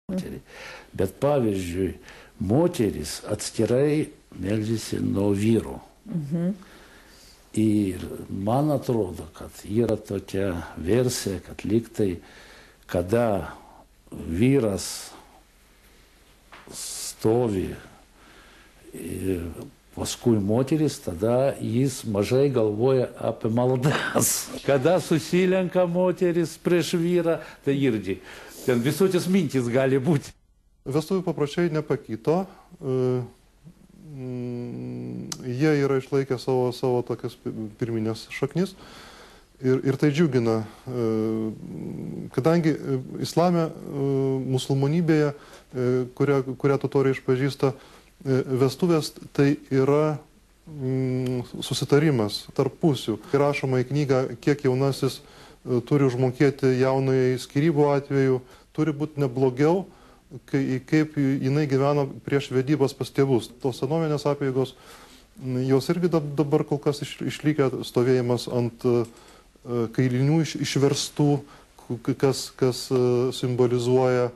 moterį. Bet pavyzdžiui, moteris atskirai meldžiasi nuo vyro. Ir man atrodo, kad yra tokia versija, kad lygtai, kada vyras stovi ir paskui moteris, tada jis mažai galvoja apie maldas. Kada susilenka moteris prieš vyrą, tai irgi ten visokios mintys gali būti. Vestuvių papročiai nepakito. Jie yra išlaikę savo tokias pirminės šaknis ir tai džiugina, kadangi islame, musulmonybėje, kurią totoriai išpažįsta, vestuvės tai yra susitarimas tarp pusių. Rašoma į knygą, kiek jaunasis turi užmokėti jaunai skyrybų atveju, turi būti neblogiau, kaip jinai gyveno prieš vedybas pas tėvus. Tos senovinės apeigos, jos irgi dabar kol kas išlikę stovėjimas ant kailinių išverstų, kas simbolizuoja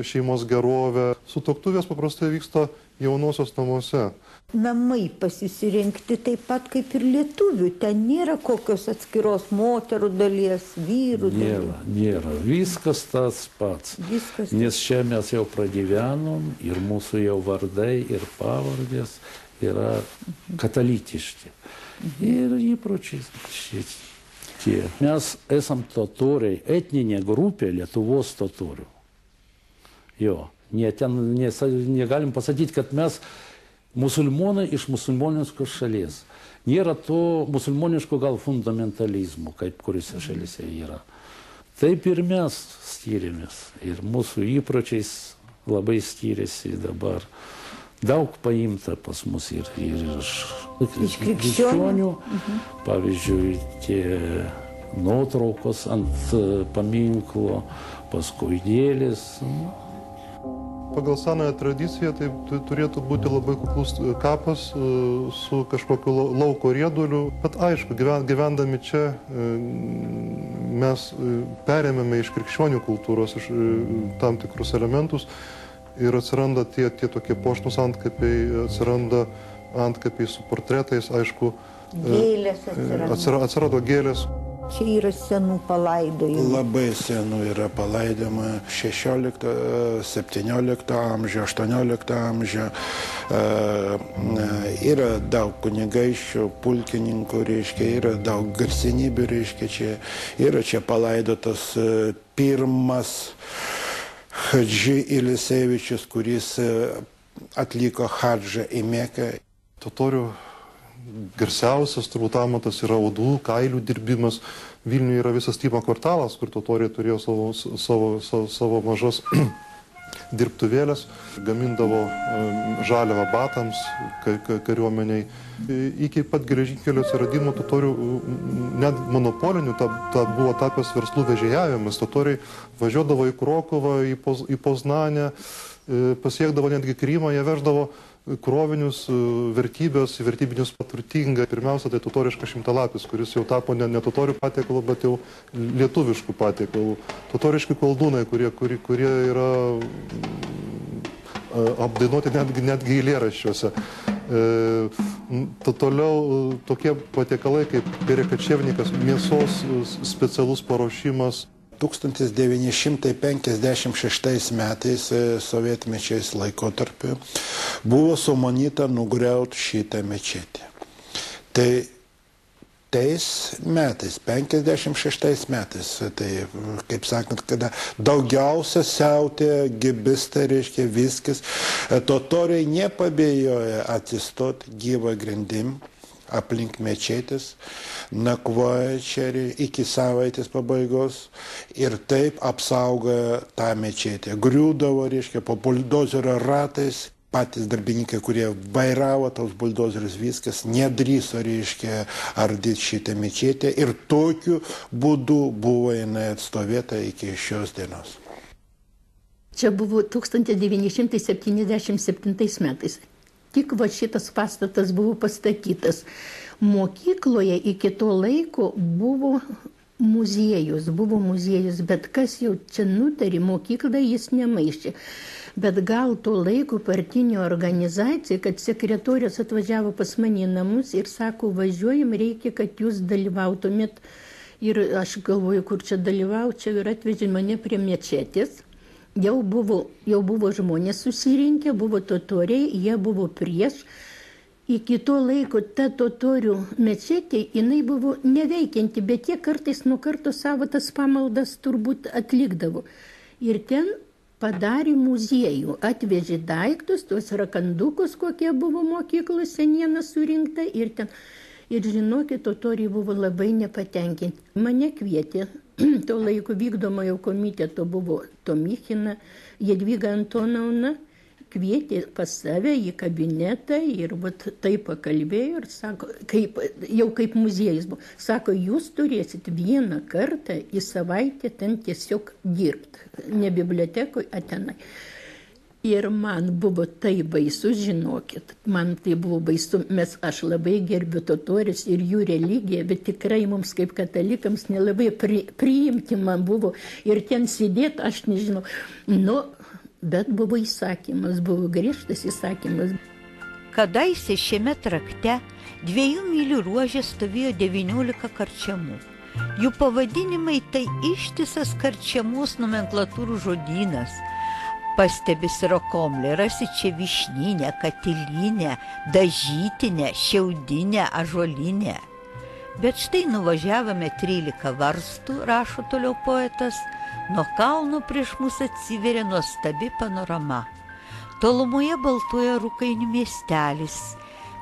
šeimos gerovę. Sutuoktuvės paprastai vyksta jaunosios namuose. Namai pasisirinkti taip pat kaip ir lietuvių. Ten nėra kokios atskiros moterų dalies, vyrų dalies. Nėra. Viskas tas pats. Nes čia mes jau pragyvenom ir mūsų jau vardai ir pavardės yra katalikiški. Ir įpročiai šitie. Mes esam totoriai, etninė grupė Lietuvos totorių. Jo. Negalim pasakyti, kad mes musulmonai iš musulmoniškos šalies. Nėra to musulmoniško gal fundamentalizmo, kaip kuriuose šalyse yra. Taip ir mes skiriamės. Ir mūsų įpročiais labai skiriasi dabar. Daug paimta pas mus ir iš krikščionių. Pavyzdžiui, tie nuotraukos ant paminklo, paskui gėlės. Pagal senąją tradiciją tai turėtų būti labai kuklus kapas su kažkokiu lauko rieduliu. Bet aišku, gyvendami čia mes perėmėme iš krikščionių kultūros tam tikrus elementus ir atsiranda tie tokie puošnūs antkapiai, atsiranda antkapiai su portretais, aišku, atsirado gėlės. Čia yra senų palaidojimų. Labai senų yra palaidojama 16, 17 amžių, 18 amžių. Yra daug kunigaiščių, pulkininkų, reiškia, yra daug garsenybių, reiškia, čia yra čia palaidotas pirmas Hadži Ilisevičius, kuris atliko hadžą į Meką. Totorių garsiausias turbūt amatas yra audų, kailių dirbimas. Vilniuje yra visas Tymo kvartalas, kur totoriai turėjo savo mažas dirbtuvėlės, gamindavo žaliavą batams, kariuomeniai. Iki pat geležinkelio atsiradimo totorių net monopolinių buvo tapęs verslų vežėjavimas. Totoriai važiuodavo į Krokovą, į Poznanę, pasiekdavo netgi Krymą, jie veždavo krovinius, vertybės, vertybinius paturtinga. Pirmiausia, tai totoriškas šimtalapis, kuris jau tapo ne totorių patiekalu, bet jau lietuviškų patiekalų. Totoriški koldūnai, kurie yra apdainuoti netgi eilėraščiuose. Toliau tokie patiekalai kaip perekačevnikas, mėsos specialus paruošimas. 1956 metais, sovietmečiais laikotarpiu, buvo sumanyta nugriauti šitą mečetę. Tai tais metais, 56 metais, tai, kaip sakant, kada daugiausia siautė, gibista, reiškia viskas, totoriai nepabėjoja atsistoti gyvą grindim aplink mečetės, nakvoja čia iki savaitės pabaigos ir taip apsaugoja tą mečetę. Griūdavo, reiškia, po buldozerio ratais, patys darbininkai, kurie vairavo tos buldozerius, viskas, nedrįso, reiškia, ardyti šitą mečetę ir tokiu būdu buvo jinai atstovėta iki šios dienos. Čia buvo 1977 metais. Tik va šitas pastatas buvo pastatytas. Mokykloje iki to laiko buvo muziejus, bet kas jau čia nutarė, mokyklą jis nemaišė. Bet gal to laiko partinė organizacija, kad sekretorius atvažiavo pas mane į namus ir sako, važiuojam, reikia, kad jūs dalyvautumėt. Ir aš galvoju, kur čia dalyvaučiau, ir atvežė mane prie mečetės. Jau buvo žmonės susirinkę, buvo totoriai, jie buvo prieš. Iki to laiko ta totorių mečetė, jinai buvo neveikianti, bet jie kartais nuo karto savo tas pamaldas turbūt atlikdavo. Ir ten padarė muziejų, atvežė daiktus, tuos rakandukus, kokie buvo mokyklos seniena surinkta ir ten. Ir žinokit, totoriai buvo labai nepatenkinti. Mane kvietė, to laiko vykdomojo komiteto buvo Tomichina, Jadvyga Antonovna, kvietė pas save į kabinetą ir taip pakalbėjo ir sako, kaip muziejus buvo. Sako, jūs turėsit vieną kartą į savaitę ten tiesiog dirbti, ne bibliotekoje, o tenai. Ir man buvo tai baisu, žinokit, man tai buvo baisu, aš labai gerbiu totorius ir jų religiją, bet tikrai mums kaip katalikams nelabai priimti man buvo ir ten sėdėti, aš nežinau. Bet buvo įsakymas, buvo griežtas įsakymas. Kadaise šiame trakte 2 mylių ruože stovėjo 19 karčiamų. Jų pavadinimai tai ištisas karčiamos nomenklatūrų žodynas. Pastebi Sirokomlė, rasi čia vyšninę, katilinę, dažytinę, šiaudinę, ąžuolinę. Bet štai nuvažiavome 13 varstų, rašo toliau poetas, nuo kalno prieš mus atsiveria nuostabi panorama. Tolumoje baltuoja Rūkainių miestelis,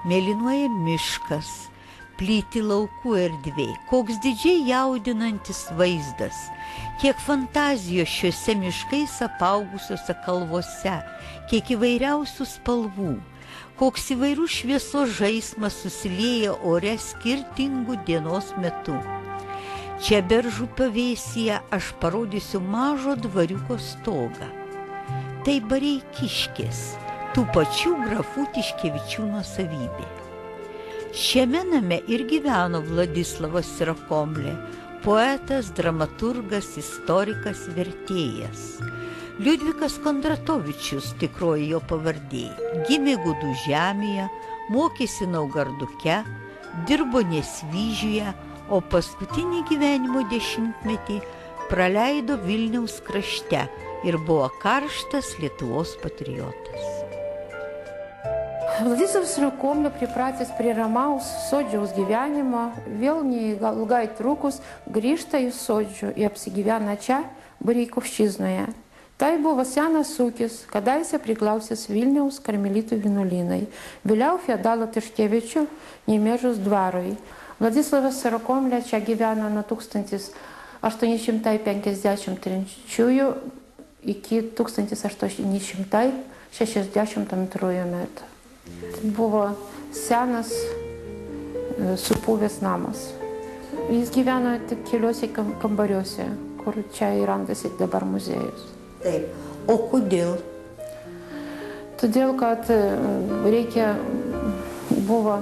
mėlynuoja miškas, plyti laukų erdvė, koks didžiai jaudinantis vaizdas, kiek fantazijos šiuose miškais apaugusiuose kalvose, kiek įvairiausių spalvų, koks įvairių šviesos žaismas susilieja ore skirtingų dienos metu. Čia Beržų pavėsyje aš parodysiu mažo dvariuko stogą. Tai Bareikiškės, tų pačių grafų Tiškevičių nuosavybė. Šiame name ir gyveno Vladislavas Sirokomlė, poetas, dramaturgas, istorikas, vertėjas. Liudvikas Kondratovičius, tikroji jo pavardė, gimė Gudų žemėje, mokėsi Naugarduke, dirbo Nesvyžiuje, o paskutinį gyvenimo dešimtmetį praleido Vilniaus krašte ir buvo karštas Lietuvos patriotas. Vladislavas Sirokomlė pripratęs prie ramaus sodžiaus gyvenimo, vėl neilgai trukus grįžta į sodžių ir apsigyvena čia, Bareikiškėje. Tai buvo senas ūkis, kadaise priklausęs Vilniaus karmelitų vienuolynai, vėliau feodalo Tiškevičių Nemėžos dvarui. Vladislavas Sirokomlė čia gyveno nuo 1853 iki 1862 metų. Tai buvo senas supuvęs namas. Jis gyveno tik keliuose kambariuose, kur čia randasi dabar muziejus. Taip. O kodėl? Todėl, kad reikia buvo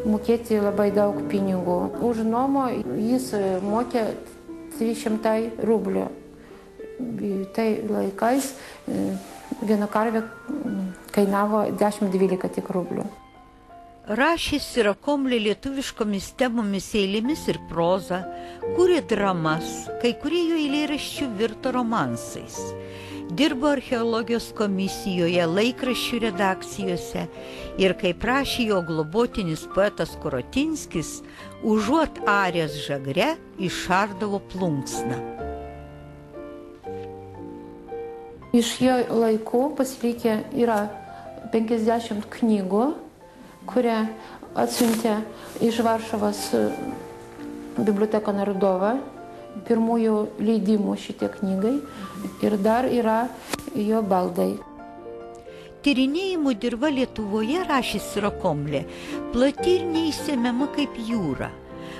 mokėti labai daug pinigų. Už nuomą jis mokė 300 rublių. Tai laikais viena karvė kainavo 10-12 tik rublių. Rašė Sirokomlė lietuviškomis temomis eilėmis ir proza, kūrė dramas, kai kurie jo eilėraščių virto romansais. Dirbo archeologijos komisijoje, laikraščių redakcijose ir, kaip rašė jo globotinis poetas Korotinskis, užuot aręs žagre, išardavo plunksną. Iš jo laikų pasilikę yra 50 knygų, kurią atsiuntė iš Varšuvos biblioteka Narodova, pirmųjų leidimų šitie knygai, ir dar yra jo baldai. Tyrinėjimų dirva Lietuvoje, rašė Sirokomlė, plati ir neįsemiama kaip jūra.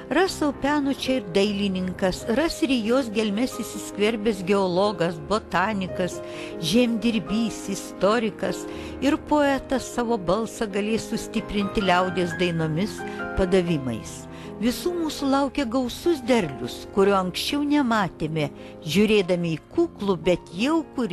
Ras Aupeno čia ir dailininkas, ras ir jos gelmes įsiskverbęs geologas, botanikas, žemdirbys, istorikas ir poetas savo balsą galės sustiprinti liaudies dainomis, padavimais. Visų mūsų laukia gausus derlius, kurio anksčiau nematėme, žiūrėdami į kuklų, bet jaukų